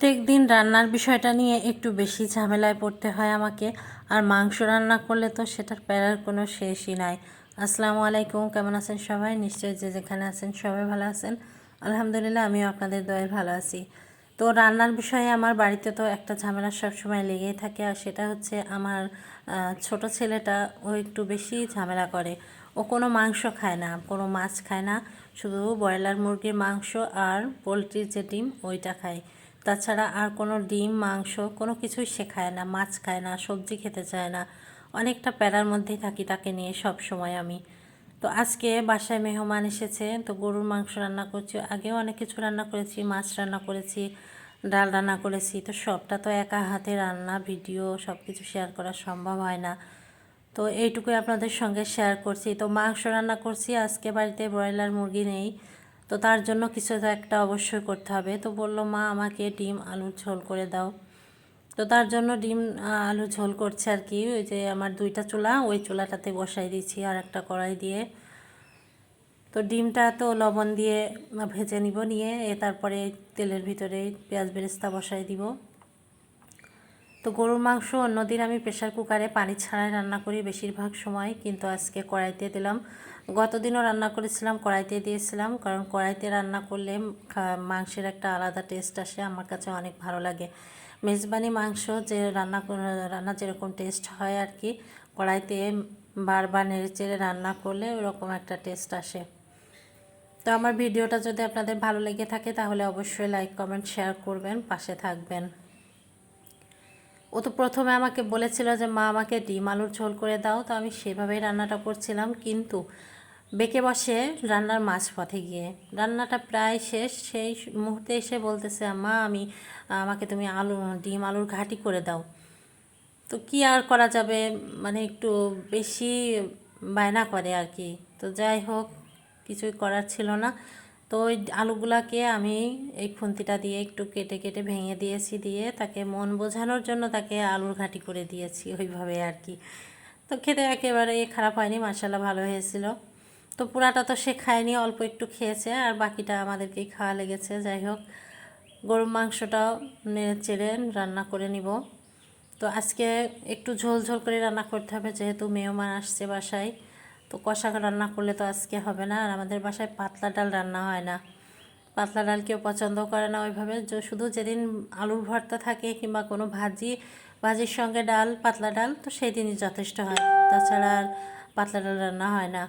প্রত্যেক দিন রান্নার বিষয়টা নিয়ে একটু বেশি ঝামেলায় পড়তে হয় আমাকে। আর মাংস রান্না করলে তো সেটার প্যারার কোনো শেষই নাই। আসসালামু আলাইকুম, কেমন আছেন সবাই? নিশ্চয়ই যে যেখানে আছেন সবাই ভালো আছেন। আলহামদুলিল্লাহ, আমিও আপনাদের দয়ায় ভালো আছি। তো রান্নার বিষয়ে আমার বাড়িতে তো একটা ঝামেলা সবসময় লেগেই থাকে, আর সেটা হচ্ছে আমার ছোট ছেলেটা ও একটু বেশি ঝামেলা করে। ও কোনো মাংস খায় না, কোনো মাছ খায় না, শুধু ব্রয়লার মুরগির মাংস আর পোলট্রির যে ডিম ওইটা খায়। তাছাড়া আর কোনো ডিম মাংস কোনো কিছুই সে খায় না, মাছ খায় না, সবজি খেতে চায় না। অনেকটা প্যারার মধ্যেই থাকি তাকে নিয়ে সব সময় আমি। তো আজকে বাসায় মেহমান এসেছে, তো গরুর মাংস রান্না করছি। আগেও অনেক কিছু রান্না করেছি, মাছ রান্না করেছি, ডাল রান্না করেছি। তো সবটা তো একা হাতে রান্না, ভিডিও সব কিছু শেয়ার করা সম্ভব হয় না। তো এইটুকুই আপনাদের সঙ্গে শেয়ার করছি। তো মাংস রান্না করছি, আজকে বাড়িতে ব্রয়লার মুরগি নেই, তো তার জন্য কিছু তো একটা অবশ্যই করতে হবে। তো বলল মা আমাকে ডিম আলুর ঝোল করে দাও। তো তার জন্য ডিম আলু ঝোল করছে আর কি। ওই যে আমার দুইটা চুলা, ওই চুলাটাতে বসাই দিয়েছি আর একটা কড়াই দিয়ে। তো ডিমটা তো লবণ দিয়ে ভেজে নিব, নিয়ে তারপরে তেলের ভিতরে পেঁয়াজ বেরেস্তা বসাই দিব। তো গরুর মাংস অন্যদিন আমি প্রেশার কুকারে পানি ছাড়াই রান্না করি বেশিরভাগ সময়, কিন্তু আজকে কড়াইতে দিলাম। গতদিনও রান্না করেছিলাম কড়াইতে দিয়েছিলাম, কারণ কড়াইতে রান্না করলে মাংসের একটা আলাদা টেস্ট আসে, আমার কাছে অনেক ভালো লাগে। মেজবানি মাংস যে রান্না যেরকম টেস্ট হয় আর কি, কড়াইতে বারবার নেড়েচেড়ে রান্না করলে ওরকম একটা টেস্ট আসে। তো আমার ভিডিওটা যদি আপনাদের ভালো লেগে থাকে তাহলে অবশ্যই লাইক কমেন্ট শেয়ার করবেন, পাশে থাকবেন। ও তো প্রথমে আমাকে বলেছিল যে মা আমাকে ডিম আলুর ঝোল করে দাও, তো আমি সেভাবেই রান্নাটা করছিলাম, কিন্তু বেঁকে বসে রান্নার মাঝপথে গিয়ে রান্নাটা প্রায় শেষ, সেই মুহূর্তে এসে বলতেছে মা আমাকে তুমি ডিম আলুর ঘাঁটি করে দাও। তো কি আর করা যাবে, মানে একটু বেশি বায়না করে আর কি। তো যাই হোক, কিছুই করার ছিল না। তো ওই আলুগুলাকে আমি এই খুন্তিটা দিয়ে একটু কেটে কেটে ভেঙে দিয়েছি, দিয়ে তাকে মন বোঝানোর জন্য তাকে আলুর ঘাঁটি করে দিয়েছি ওইভাবে আর কি। তো খেতে একেবারে খারাপ হয়নি, মাশাআল্লাহ ভালো হয়েছিল। তো পুরাটা তো সে খায়নি, অল্প একটু খেয়েছে, আর বাকিটা আমাদেরকেই খাওয়া লেগেছে। যাই হোক, গরুর মাংসটাও নেড়ে চেড়ে রান্না করে নিব। তো আজকে একটু ঝোল ঝোল করে রান্না করতে হবে, যেহেতু মেহমান আসছে বাসায়। তো কষা রান্না করলে তো আজকে হবে না, আর আমাদের বাসায় পাতলা ডাল রান্না হয় না। পাতলা ডাল কেউ পছন্দ করে না ওইভাবে, শুধু যেদিন আলুর ভর্তা থাকে কিংবা কোনো ভাজির সঙ্গে ডাল, পাতলা ডাল, তো সেই দিনই যথেষ্ট হয়। তাছাড়া আর পাতলা ডাল রান্না হয় না।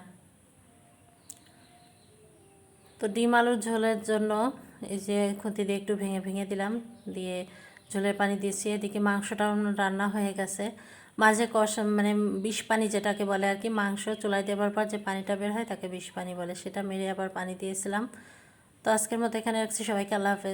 তো ডিম আলুর ঝোলের জন্য এই যে খুন্তি দিয়ে একটু ভেঙে ভেঙে দিলাম, দিয়ে ঝোলের পানি দিয়েছি। এদিকে মাংসটাও রান্না হয়ে গেছে। মাঝে মানে বিষ পানি যেটাকে বলে আর কি, মাংস চুলায় দেওয়ার পর যে পানিটা বের হয় তাকে বিষ পানি বলে, সেটা মেরে আবার পানি দিয়েছিলাম। তো আজকের মতো এখানে রাখছি, সবাইকে আল্লাহ হাফেজ।